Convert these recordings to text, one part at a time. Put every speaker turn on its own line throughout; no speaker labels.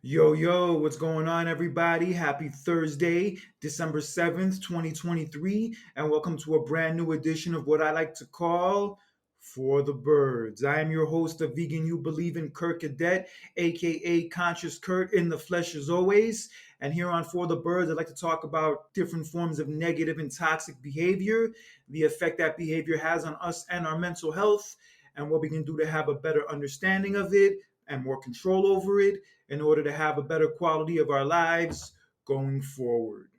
Yo, what's going on, everybody? Happy Thursday, December 7th, 2023, and welcome to a brand new edition of what I like to call For the Birds. I am your host of Vegan You Believe in, Kurt Cadet, aka Conscious Kurt in the flesh as always. And here on For the Birds, I'd like to talk about different forms of negative and toxic behavior, the effect that behavior has on us and our mental health, and what we can do to have a better understanding of it and more control over it in order to have a better quality of our lives going forward.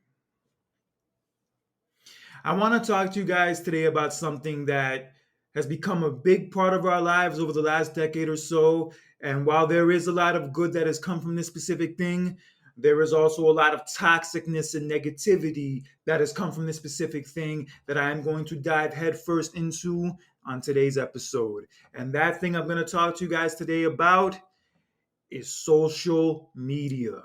I want to talk to you guys today about something that has become a big part of our lives over the last decade or so. And while there is a lot of good that has come from this specific thing, there is also a lot of toxicness and negativity that has come from this specific thing that I am going to dive headfirst into on today's episode. And that thing I'm going to talk to you guys today about is social media.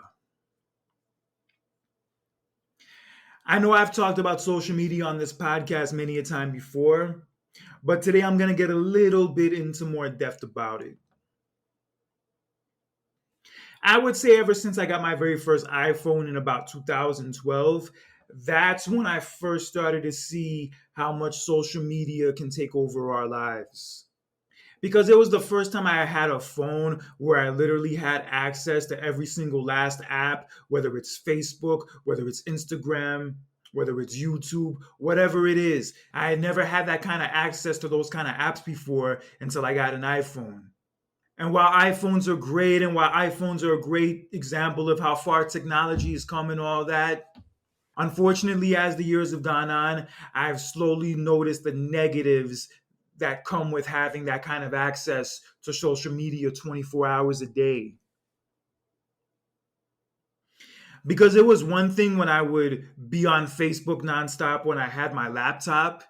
I know I've talked about social media on this podcast many a time before, but today I'm going to get a little bit into more depth about it. I would say ever since I got my very first iPhone in about 2012, that's when I first started to see how much social media can take over our lives. Because it was the first time I had a phone where I literally had access to every single last app, whether it's Facebook, whether it's Instagram, whether it's YouTube, whatever it is. I had never had that kind of access to those kind of apps before until I got an iPhone. And while iPhones are great, and while iPhones are a great example of how far technology has come and all that, unfortunately, as the years have gone on, I've slowly noticed the negatives that come with having that kind of access to social media 24 hours a day. Because it was one thing when I would be on Facebook nonstop when I had my laptop,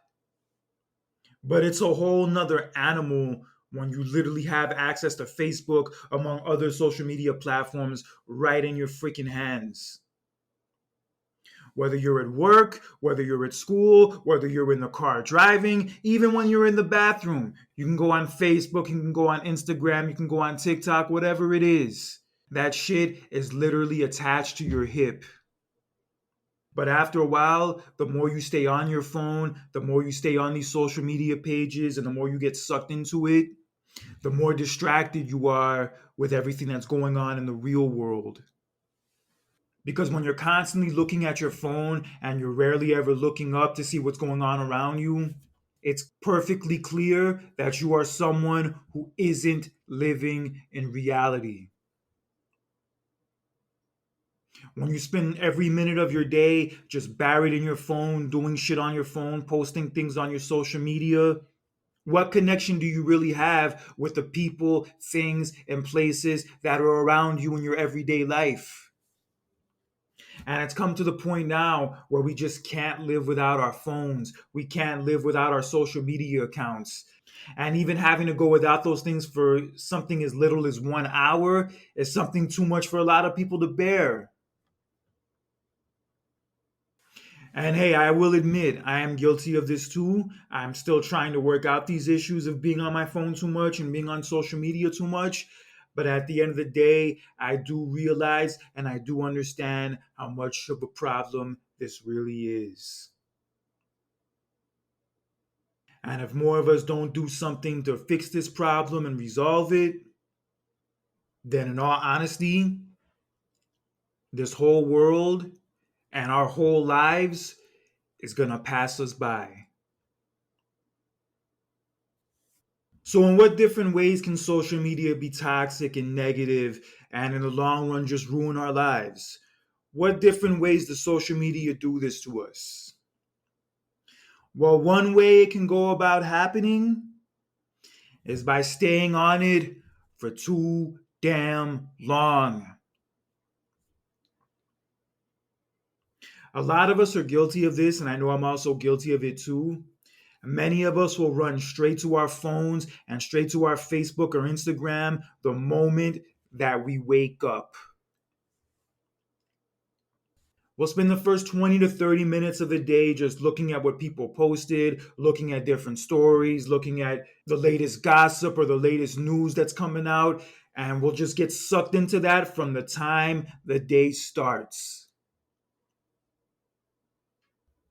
but it's a whole nother animal when you literally have access to Facebook among other social media platforms right in your freaking hands. Whether you're at work, whether you're at school, whether you're in the car driving, even when you're in the bathroom, you can go on Facebook, you can go on Instagram, you can go on TikTok, whatever it is. That shit is literally attached to your hip. But after a while, the more you stay on your phone, the more you stay on these social media pages, and the more you get sucked into it, the more distracted you are with everything that's going on in the real world. Because when you're constantly looking at your phone and you're rarely ever looking up to see what's going on around you, it's perfectly clear that you are someone who isn't living in reality. When you spend every minute of your day just buried in your phone, doing shit on your phone, posting things on your social media, what connection do you really have with the people, things, and places that are around you in your everyday life? And it's come to the point now where we just can't live without our phones. We can't live without our social media accounts. And even having to go without those things for something as little as 1 hour is something too much for a lot of people to bear. And hey, I will admit, I am guilty of this too. I'm still trying to work out these issues of being on my phone too much and being on social media too much. But at the end of the day, I do realize and I do understand how much of a problem this really is. And if more of us don't do something to fix this problem and resolve it, then in all honesty, this whole world and our whole lives is going to pass us by. So, in what different ways can social media be toxic and negative and in the long run just ruin our lives? What different ways does social media do this to us? Well, one way it can go about happening is by staying on it for too damn long. A lot of us are guilty of this, and I know I'm also guilty of it too. Many of us will run straight to our phones and straight to our Facebook or Instagram the moment that we wake up. We'll spend the first 20 to 30 minutes of the day just looking at what people posted, looking at different stories, looking at the latest gossip or the latest news that's coming out. And we'll just get sucked into that from the time the day starts.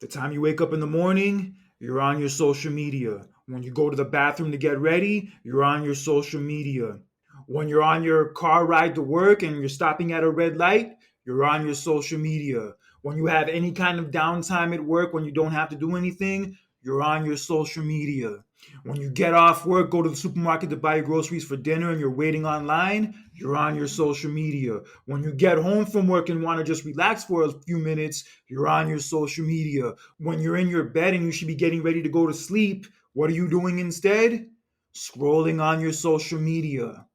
The time you wake up in the morning, you're on your social media. When you go to the bathroom to get ready, you're on your social media. When you're on your car ride to work and you're stopping at a red light, you're on your social media. When you have any kind of downtime at work, when you don't have to do anything, you're on your social media. When you get off work, go to the supermarket to buy your groceries for dinner and you're waiting online, you're on your social media. When you get home from work and want to just relax for a few minutes, you're on your social media. When you're in your bed and you should be getting ready to go to sleep, what are you doing instead? Scrolling on your social media.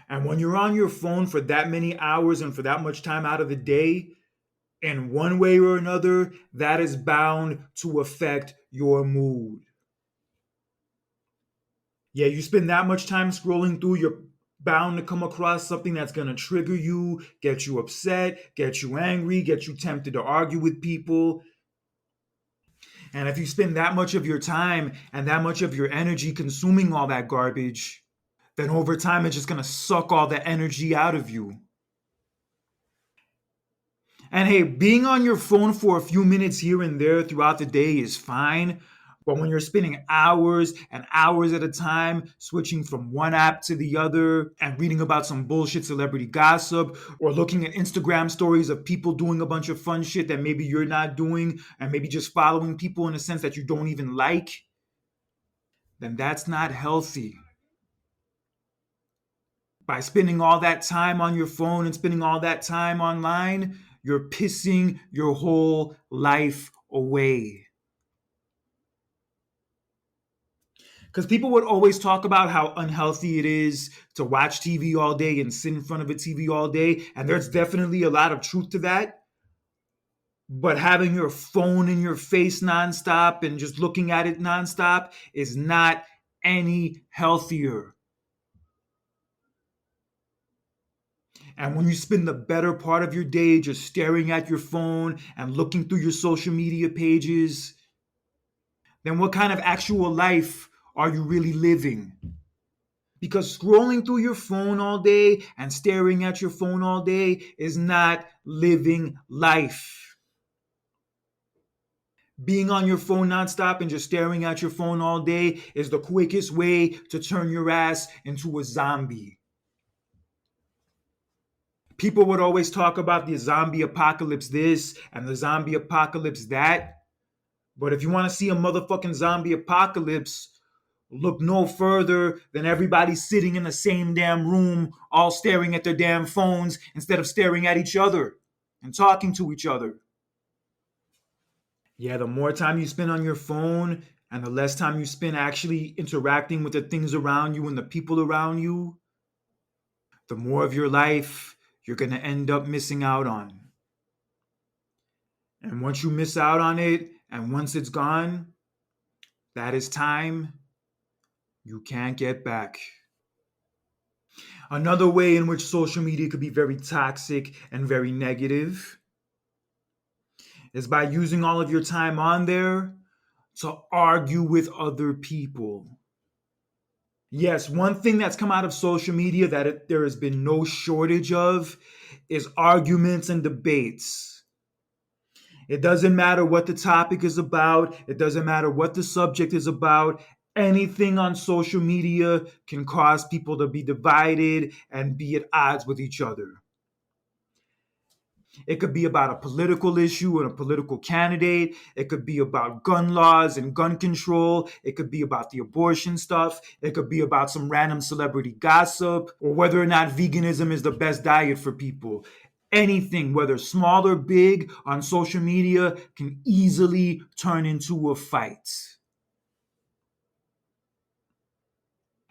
And when you're on your phone for that many hours and for that much time out of the day, in one way or another, that is bound to affect your mood. Yeah, you spend that much time scrolling through, you're bound to come across something that's going to trigger you, get you upset, get you angry, get you tempted to argue with people. And if you spend that much of your time and that much of your energy consuming all that garbage, then over time it's just going to suck all the energy out of you. And hey, being on your phone for a few minutes here and there throughout the day is fine. But when you're spending hours and hours at a time switching from one app to the other and reading about some bullshit celebrity gossip or looking at Instagram stories of people doing a bunch of fun shit that maybe you're not doing and maybe just following people in a sense that you don't even like, then that's not healthy. By spending all that time on your phone and spending all that time online, you're pissing your whole life away. Because people would always talk about how unhealthy it is to watch TV all day and sit in front of a TV all day. And there's definitely a lot of truth to that. But having your phone in your face nonstop and just looking at it nonstop is not any healthier. And when you spend the better part of your day just staring at your phone and looking through your social media pages, then what kind of actual life are you really living? Because scrolling through your phone all day and staring at your phone all day is not living life. Being on your phone nonstop and just staring at your phone all day is the quickest way to turn your ass into a zombie. People would always talk about the zombie apocalypse this and the zombie apocalypse that. But if you want to see a motherfucking zombie apocalypse, look no further than everybody sitting in the same damn room, all staring at their damn phones instead of staring at each other and talking to each other. Yeah, the more time you spend on your phone and the less time you spend actually interacting with the things around you and the people around you, the more of your life you're going to end up missing out on. And once you miss out on it, and once it's gone, that is time you can't get back. Another way in which social media could be very toxic and very negative is by using all of your time on there to argue with other people. Yes, one thing that's come out of social media that there has been no shortage of is arguments and debates. It doesn't matter what the topic is about, it doesn't matter what the subject is about. Anything on social media can cause people to be divided and be at odds with each other. It could be about a political issue and a political candidate. It could be about gun laws and gun control. It could be about the abortion stuff. It could be about some random celebrity gossip or whether or not veganism is the best diet for people. Anything, whether small or big, on social media can easily turn into a fight.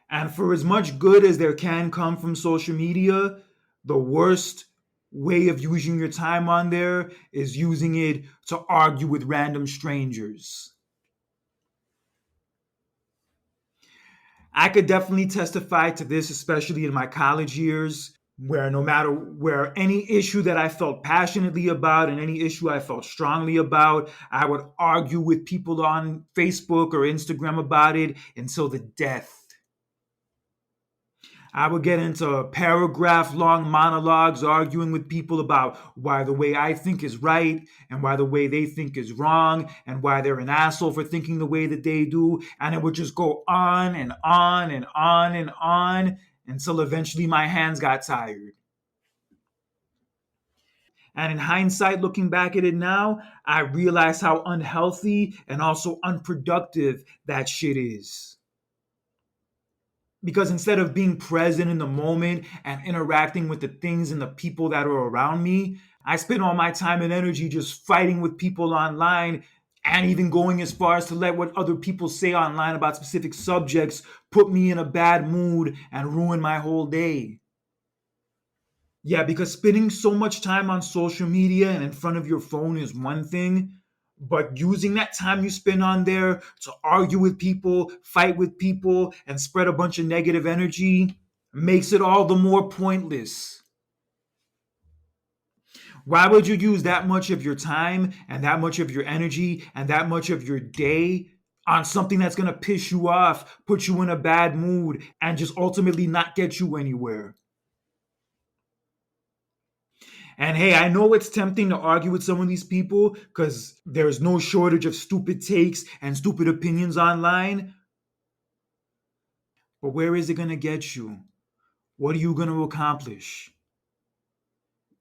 And for as much good as there can come from social media, the worst way of using your time on there is using it to argue with random strangers. I could definitely testify to this, especially in my college years, where no matter where any issue that I felt passionately about and any issue I felt strongly about, I would argue with people on Facebook or Instagram about it until the death. I would get into paragraph long monologues arguing with people about why the way I think is right and why the way they think is wrong and why they're an asshole for thinking the way that they do. And it would just go on and on and on and on until eventually my hands got tired. And in hindsight, looking back at it now, I realize how unhealthy and also unproductive that shit is. Because instead of being present in the moment and interacting with the things and the people that are around me, I spend all my time and energy just fighting with people online and even going as far as to let what other people say online about specific subjects put me in a bad mood and ruin my whole day. Yeah, because spending so much time on social media and in front of your phone is one thing, but using that time you spend on there to argue with people, fight with people, and spread a bunch of negative energy makes it all the more pointless. Why would you use that much of your time and that much of your energy and that much of your day on something that's going to piss you off, put you in a bad mood, and just ultimately not get you anywhere? And hey, I know it's tempting to argue with some of these people because there's no shortage of stupid takes and stupid opinions online. But where is it going to get you? What are you going to accomplish?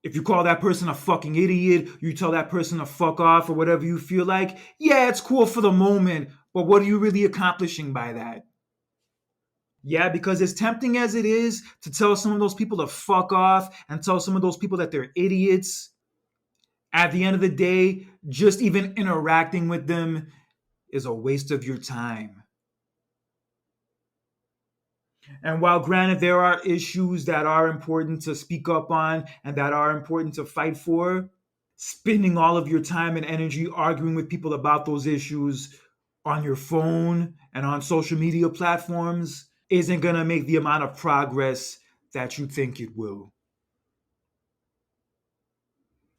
If you call that person a fucking idiot, you tell that person to fuck off or whatever you feel like, yeah, it's cool for the moment, but what are you really accomplishing by that? Yeah, because as tempting as it is to tell some of those people to fuck off and tell some of those people that they're idiots, at the end of the day, just even interacting with them is a waste of your time. And while granted, there are issues that are important to speak up on and that are important to fight for, spending all of your time and energy arguing with people about those issues on your phone and on social media platforms isn't going to make the amount of progress that you think it will.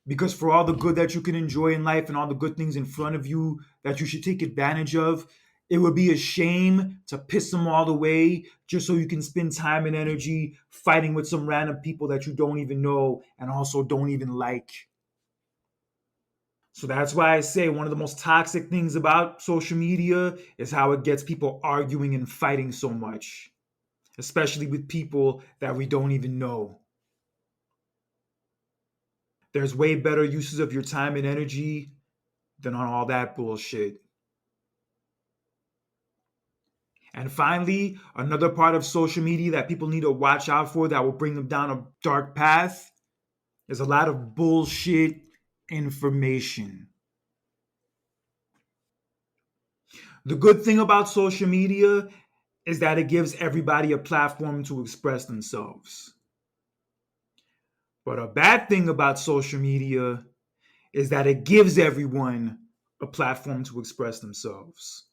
Because for all the good that you can enjoy in life and all the good things in front of you that you should take advantage of, it would be a shame to piss them all away just so you can spend time and energy fighting with some random people that you don't even know and also don't even like. So that's why I say one of the most toxic things about social media is how it gets people arguing and fighting so much, especially with people that we don't even know. There's way better uses of your time and energy than on all that bullshit. And finally, another part of social media that people need to watch out for that will bring them down a dark path is a lot of bullshit information. The good thing about social media is that it gives everybody a platform to express themselves. But a bad thing about social media is that it gives everyone a platform to express themselves.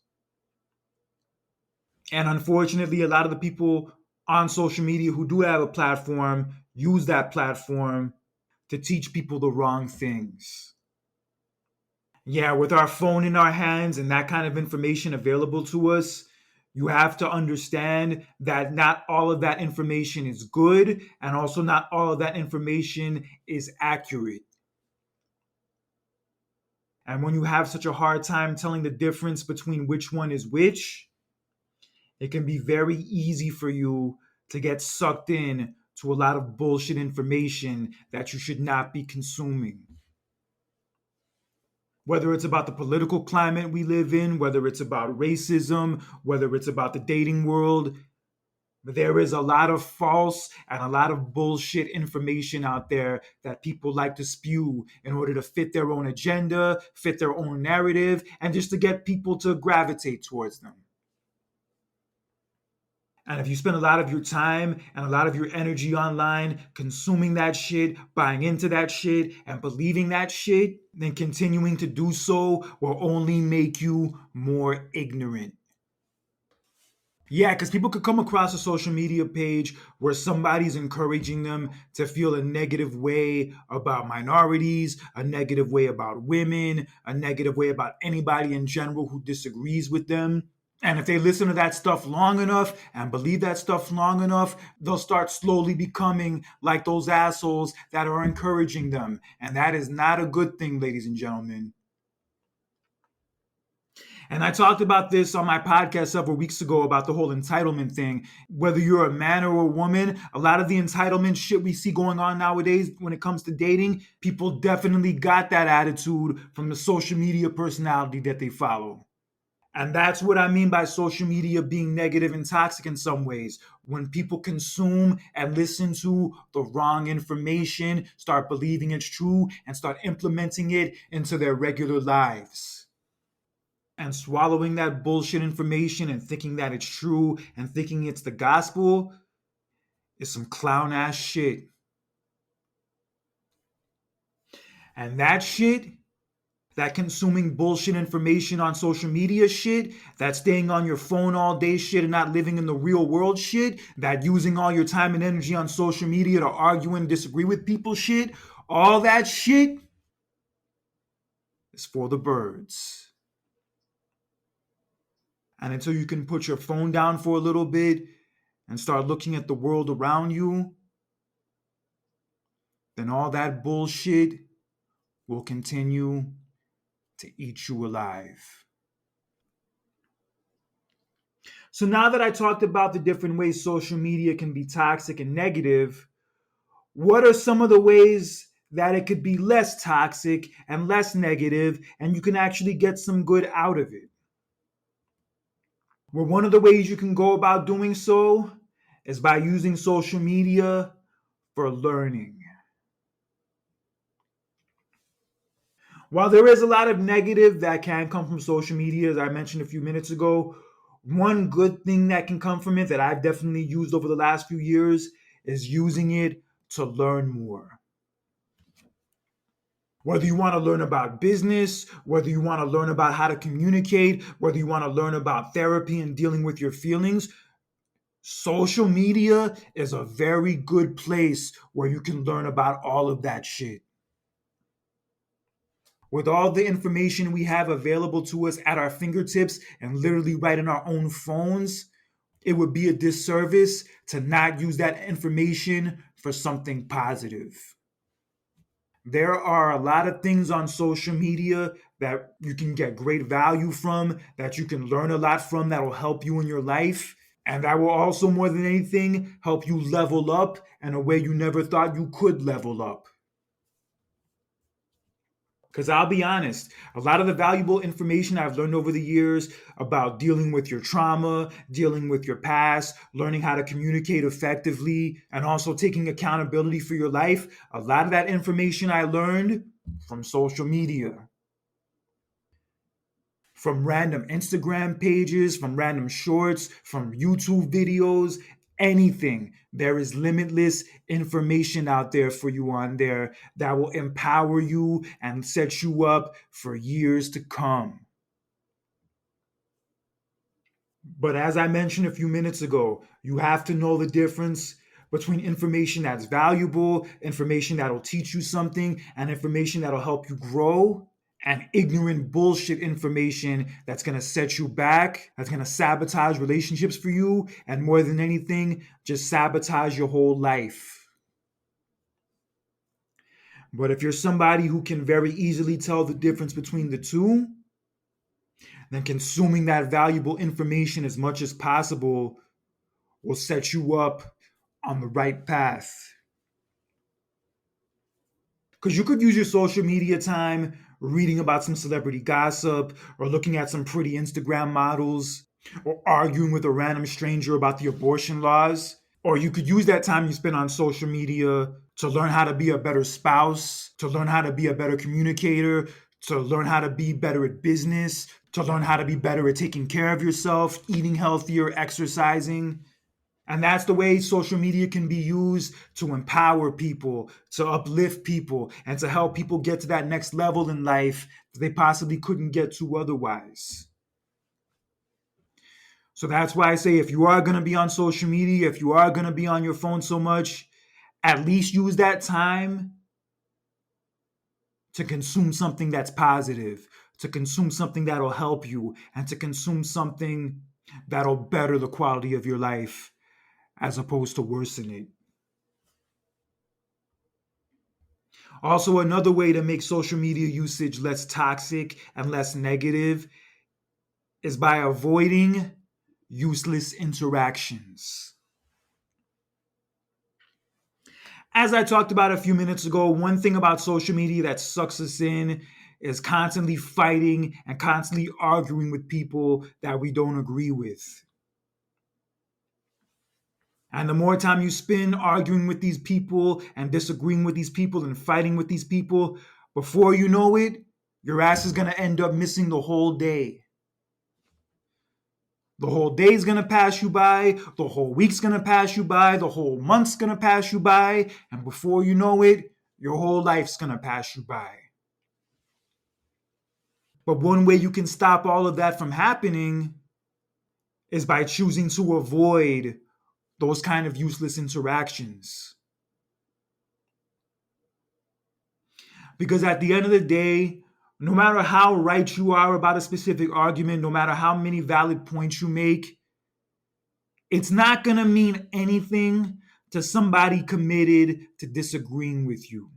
And unfortunately, a lot of the people on social media who do have a platform use that platform to teach people the wrong things. Yeah, with our phone in our hands and that kind of information available to us, you have to understand that not all of that information is good, and also not all of that information is accurate. And when you have such a hard time telling the difference between which one is which, it can be very easy for you to get sucked in to a lot of bullshit information that you should not be consuming. Whether it's about the political climate we live in, whether it's about racism, whether it's about the dating world, there is a lot of false and a lot of bullshit information out there that people like to spew in order to fit their own agenda, fit their own narrative, and just to get people to gravitate towards them. And if you spend a lot of your time and a lot of your energy online consuming that shit, buying into that shit, and believing that shit, then continuing to do so will only make you more ignorant. Yeah, because people could come across a social media page where somebody's encouraging them to feel a negative way about minorities, a negative way about women, a negative way about anybody in general who disagrees with them. And if they listen to that stuff long enough and believe that stuff long enough, they'll start slowly becoming like those assholes that are encouraging them. And that is not a good thing, ladies and gentlemen. And I talked about this on my podcast several weeks ago about the whole entitlement thing. Whether you're a man or a woman, a lot of the entitlement shit we see going on nowadays when it comes to dating, people definitely got that attitude from the social media personality that they follow. And that's what I mean by social media being negative and toxic in some ways. When people consume and listen to the wrong information, start believing it's true, and start implementing it into their regular lives. And swallowing that bullshit information and thinking that it's true and thinking it's the gospel is some clown ass shit. And that shit, that consuming bullshit information on social media shit, that staying on your phone all day shit and not living in the real world shit, that using all your time and energy on social media to argue and disagree with people shit, all that shit is for the birds. And until you can put your phone down for a little bit and start looking at the world around you, then all that bullshit will continue to eat you alive. So now that I talked about the different ways social media can be toxic and negative, what are some of the ways that it could be less toxic and less negative and you can actually get some good out of it? Well, one of the ways you can go about doing so is by using social media for learning. While there is a lot of negative that can come from social media, as I mentioned a few minutes ago, one good thing that can come from it that I've definitely used over the last few years is using it to learn more. Whether you want to learn about business, whether you want to learn about how to communicate, whether you want to learn about therapy and dealing with your feelings, social media is a very good place where you can learn about all of that shit. With all the information we have available to us at our fingertips and literally right in our own phones, it would be a disservice to not use that information for something positive. There are a lot of things on social media that you can get great value from, that you can learn a lot from, that will help you in your life. And that will also, more than anything, help you level up in a way you never thought you could level up. Because I'll be honest, a lot of the valuable information I've learned over the years about dealing with your trauma, dealing with your past, learning how to communicate effectively, and also taking accountability for your life, a lot of that information I learned from social media. From random Instagram pages, from random shorts, from YouTube videos, anything. There is limitless information out there for you on there that will empower you and set you up for years to come. But as I mentioned a few minutes ago, you have to know the difference between information that's valuable, information that'll teach you something, and information that'll help you grow, and ignorant bullshit information that's going to set you back, that's going to sabotage relationships for you, and more than anything, just sabotage your whole life. But if you're somebody who can very easily tell the difference between the two, then consuming that valuable information as much as possible will set you up on the right path. Because you could use your social media time reading about some celebrity gossip or looking at some pretty Instagram models or arguing with a random stranger about the abortion laws. Or you could use that time you spend on social media to learn how to be a better spouse, to learn how to be a better communicator, to learn how to be better at business, to learn how to be better at taking care of yourself, eating healthier, exercising. And that's the way social media can be used to empower people, to uplift people, and to help people get to that next level in life that they possibly couldn't get to otherwise. So that's why I say if you are going to be on social media, if you are going to be on your phone so much, at least use that time to consume something that's positive, to consume something that'll help you, and to consume something that'll better the quality of your life as opposed to worsen it. Also, another way to make social media usage less toxic and less negative is by avoiding useless interactions. As I talked about a few minutes ago, one thing about social media that sucks us in is constantly fighting and constantly arguing with people that we don't agree with. And the more time you spend arguing with these people and disagreeing with these people and fighting with these people, before you know it, your ass is going to end up missing the whole day. The whole day's going to pass you by, the whole week's going to pass you by, the whole month's going to pass you by, and before you know it, your whole life's going to pass you by. But one way you can stop all of that from happening is by choosing to avoid those kind of useless interactions. Because at the end of the day, no matter how right you are about a specific argument, no matter how many valid points you make, it's not going to mean anything to somebody committed to disagreeing with you.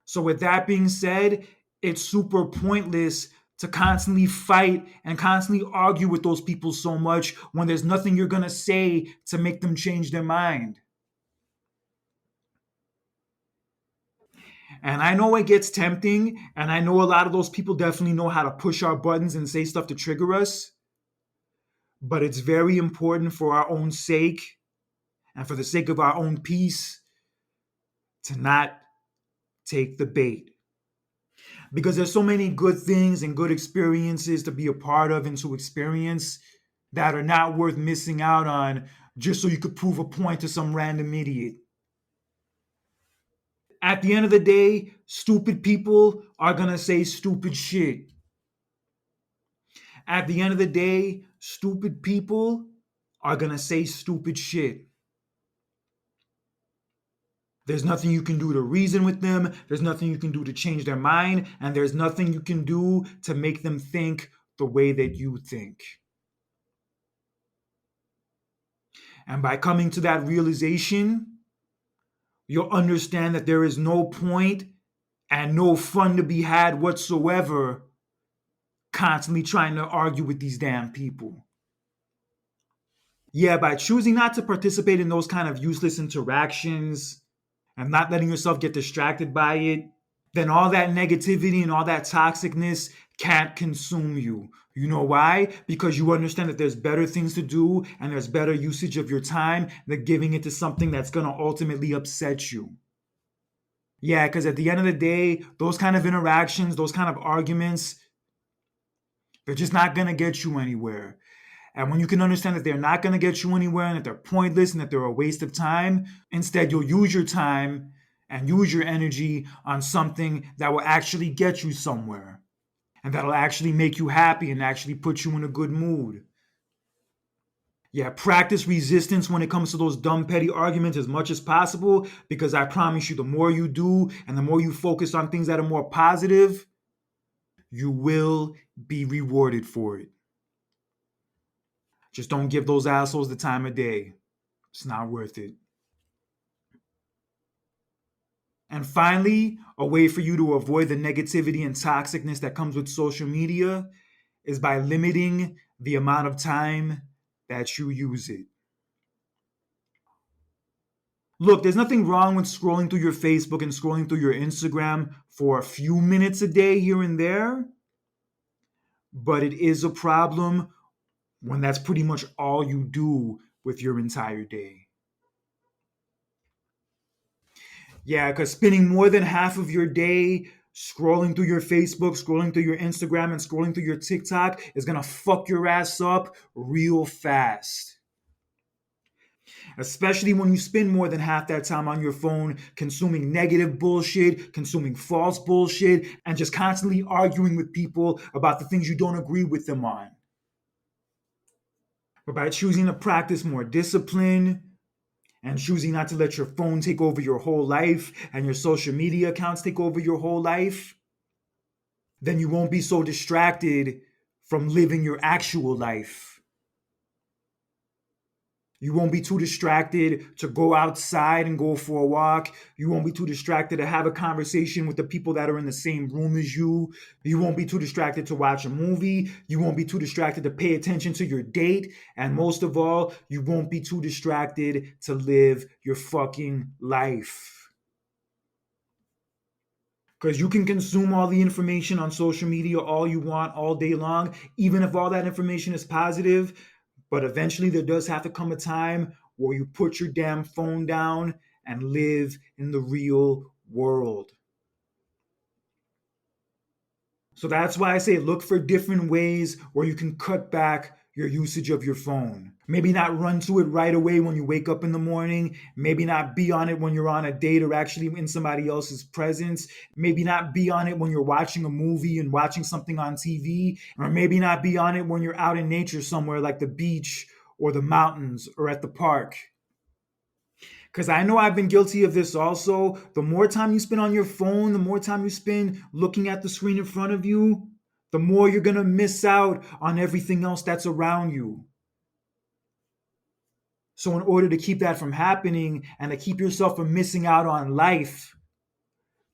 So, with that being said, it's super pointless to constantly fight and constantly argue with those people so much when there's nothing you're going to say to make them change their mind. And I know it gets tempting, and I know a lot of those people definitely know how to push our buttons and say stuff to trigger us. But it's very important for our own sake and for the sake of our own peace to not take the bait. Because there's so many good things and good experiences to be a part of and to experience that are not worth missing out on just so you could prove a point to some random idiot. At the end of the day, stupid people are going to say stupid shit. At the end of the day, stupid people are going to say stupid shit. There's nothing you can do to reason with them. There's nothing you can do to change their mind. And there's nothing you can do to make them think the way that you think. And by coming to that realization, you'll understand that there is no point and no fun to be had whatsoever constantly trying to argue with these damn people. Yeah, by choosing not to participate in those kind of useless interactions and not letting yourself get distracted by it, then all that negativity and all that toxicness can't consume you. You know why? Because you understand that there's better things to do and there's better usage of your time than giving it to something that's going to ultimately upset you. Yeah, because at the end of the day, those kind of interactions, those kind of arguments, they're just not going to get you anywhere. And when you can understand that they're not going to get you anywhere and that they're pointless and that they're a waste of time, instead you'll use your time and use your energy on something that will actually get you somewhere and that'll actually make you happy and actually put you in a good mood. Yeah, practice resistance when it comes to those dumb, petty arguments as much as possible, because I promise you, the more you do and the more you focus on things that are more positive, you will be rewarded for it. Just don't give those assholes the time of day. It's not worth it. And finally, a way for you to avoid the negativity and toxicness that comes with social media is by limiting the amount of time that you use it. Look, there's nothing wrong with scrolling through your Facebook and scrolling through your Instagram for a few minutes a day here and there, but it is a problem when that's pretty much all you do with your entire day. Yeah, because spending more than half of your day scrolling through your Facebook, scrolling through your Instagram, and scrolling through your TikTok is going to fuck your ass up real fast. Especially when you spend more than half that time on your phone consuming negative bullshit, consuming false bullshit, and just constantly arguing with people about the things you don't agree with them on. But by choosing to practice more discipline and choosing not to let your phone take over your whole life and your social media accounts take over your whole life, then you won't be so distracted from living your actual life. You won't be too distracted to go outside and go for a walk. You won't be too distracted to have a conversation with the people that are in the same room as you. You won't be too distracted to watch a movie. You won't be too distracted to pay attention to your date. And most of all, you won't be too distracted to live your fucking life. Because you can consume all the information on social media all you want all day long, even if all that information is positive. But eventually, there does have to come a time where you put your damn phone down and live in the real world. So that's why I say look for different ways where you can cut back your usage of your phone. Maybe not run to it right away when you wake up in the morning. Maybe not be on it when you're on a date or actually in somebody else's presence. Maybe not be on it when you're watching a movie and watching something on TV. Or maybe not be on it when you're out in nature somewhere like the beach or the mountains or at the park. Because I know I've been guilty of this also. The more time you spend on your phone, the more time you spend looking at the screen in front of you, the more you're going to miss out on everything else that's around you. So, in order to keep that from happening and to keep yourself from missing out on life,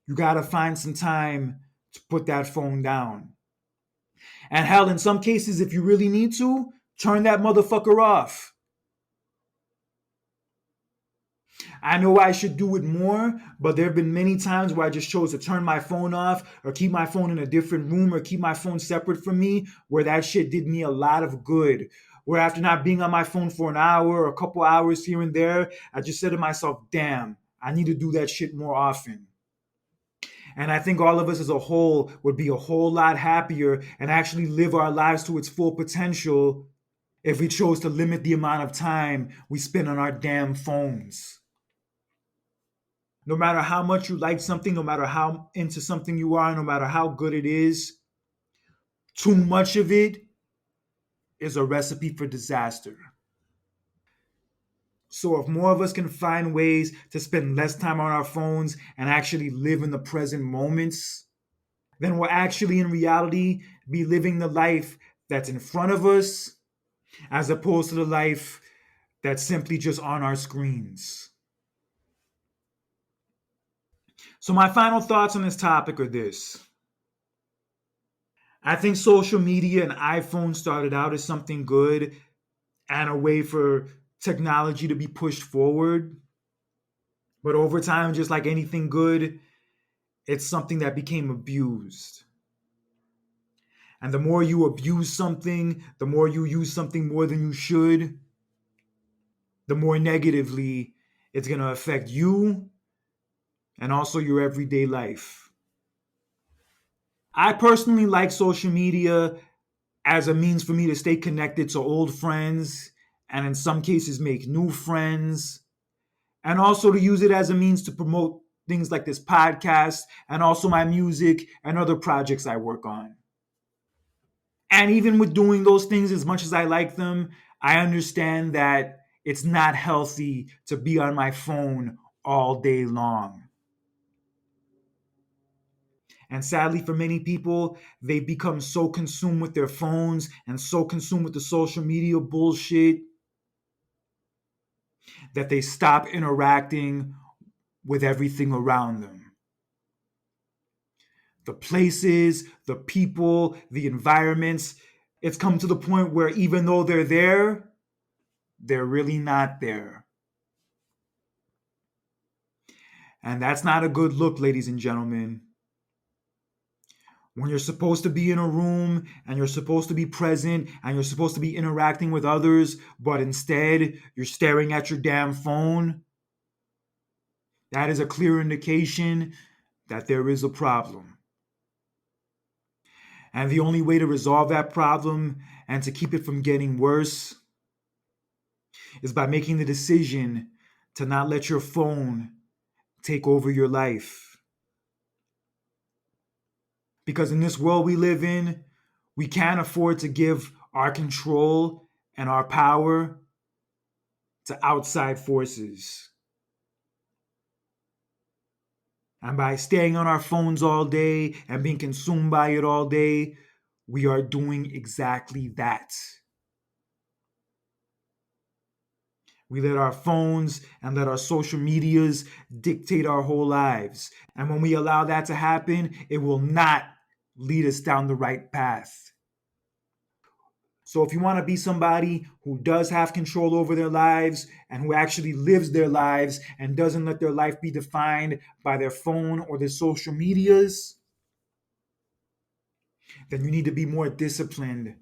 you got to find some time to put that phone down. And hell, in some cases, if you really need to, turn that motherfucker off. I know I should do it more, but there have been many times where I just chose to turn my phone off or keep my phone in a different room or keep my phone separate from me, where that shit did me a lot of good. Where after not being on my phone for an hour or a couple hours here and there, I just said to myself, damn, I need to do that shit more often. And I think all of us as a whole would be a whole lot happier and actually live our lives to its full potential if we chose to limit the amount of time we spend on our damn phones. No matter how much you like something, no matter how into something you are, no matter how good it is, too much of it is a recipe for disaster. So, if more of us can find ways to spend less time on our phones and actually live in the present moments, then we'll actually, in reality, be living the life that's in front of us as opposed to the life that's simply just on our screens. So, my final thoughts on this topic are this. I think social media and iPhone started out as something good and a way for technology to be pushed forward. But over time, just like anything good, it's something that became abused. And the more you abuse something, the more you use something more than you should, the more negatively it's going to affect you and also your everyday life. I personally like social media as a means for me to stay connected to old friends and in some cases make new friends, and also to use it as a means to promote things like this podcast and also my music and other projects I work on. And even with doing those things, as much as I like them, I understand that it's not healthy to be on my phone all day long. And sadly, for many people, they become so consumed with their phones and so consumed with the social media bullshit that they stop interacting with everything around them. The places, the people, the environments. It's come to the point where even though they're there, they're really not there. And that's not a good look, ladies and gentlemen. When you're supposed to be in a room and you're supposed to be present and you're supposed to be interacting with others, but instead you're staring at your damn phone, that is a clear indication that there is a problem. And the only way to resolve that problem and to keep it from getting worse is by making the decision to not let your phone take over your life. Because in this world we live in, we can't afford to give our control and our power to outside forces. And by staying on our phones all day and being consumed by it all day, we are doing exactly that. We let our phones and let our social medias dictate our whole lives. And when we allow that to happen, it will not lead us down the right path. So if you want to be somebody who does have control over their lives and who actually lives their lives and doesn't let their life be defined by their phone or their social medias, then you need to be more disciplined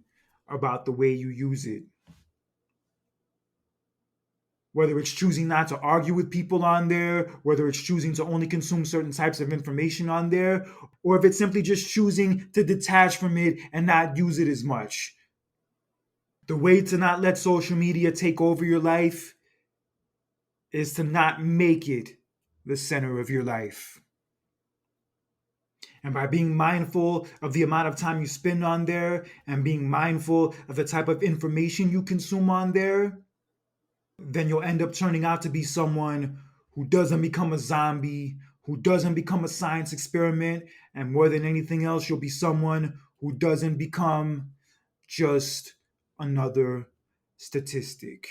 about the way you use it. Whether it's choosing not to argue with people on there, whether it's choosing to only consume certain types of information on there, or if it's simply just choosing to detach from it and not use it as much. The way to not let social media take over your life is to not make it the center of your life. And by being mindful of the amount of time you spend on there and being mindful of the type of information you consume on there, then you'll end up turning out to be someone who doesn't become a zombie, who doesn't become a science experiment, and more than anything else, you'll be someone who doesn't become just another statistic.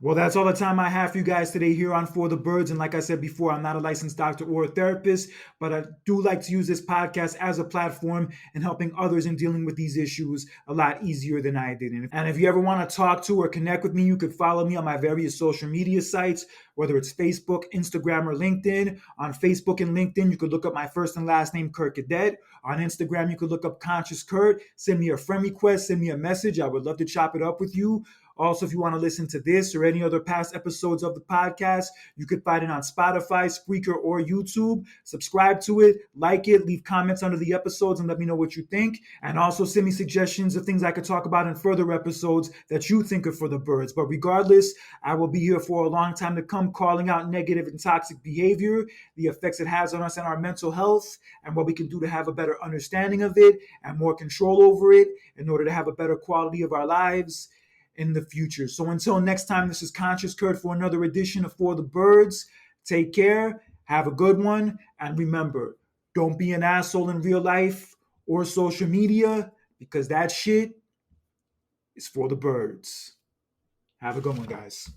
Well, that's all the time I have for you guys today here on For the Birds. And like I said before, I'm not a licensed doctor or a therapist, but I do like to use this podcast as a platform in helping others in dealing with these issues a lot easier than I did. And if you ever want to talk to or connect with me, you could follow me on my various social media sites, whether it's Facebook, Instagram, or LinkedIn. On Facebook and LinkedIn, you could look up my first and last name, Kurt Cadet. On Instagram, you could look up Conscious Kurt. Send me a friend request, send me a message. I would love to chop it up with you. Also, if you want to listen to this or any other past episodes of the podcast, you could find it on Spotify, Spreaker, or YouTube. Subscribe to it, like it, leave comments under the episodes, and let me know what you think. And also send me suggestions of things I could talk about in further episodes that you think are for the birds. But regardless, I will be here for a long time to come, calling out negative and toxic behavior, the effects it has on us and our mental health, and what we can do to have a better understanding of it and more control over it in order to have a better quality of our lives in the future. So until next time, this is Conscious Kurt for another edition of For the Birds. Take care, have a good one, and remember, don't be an asshole in real life or social media, because that shit is for the birds. Have a good one, guys.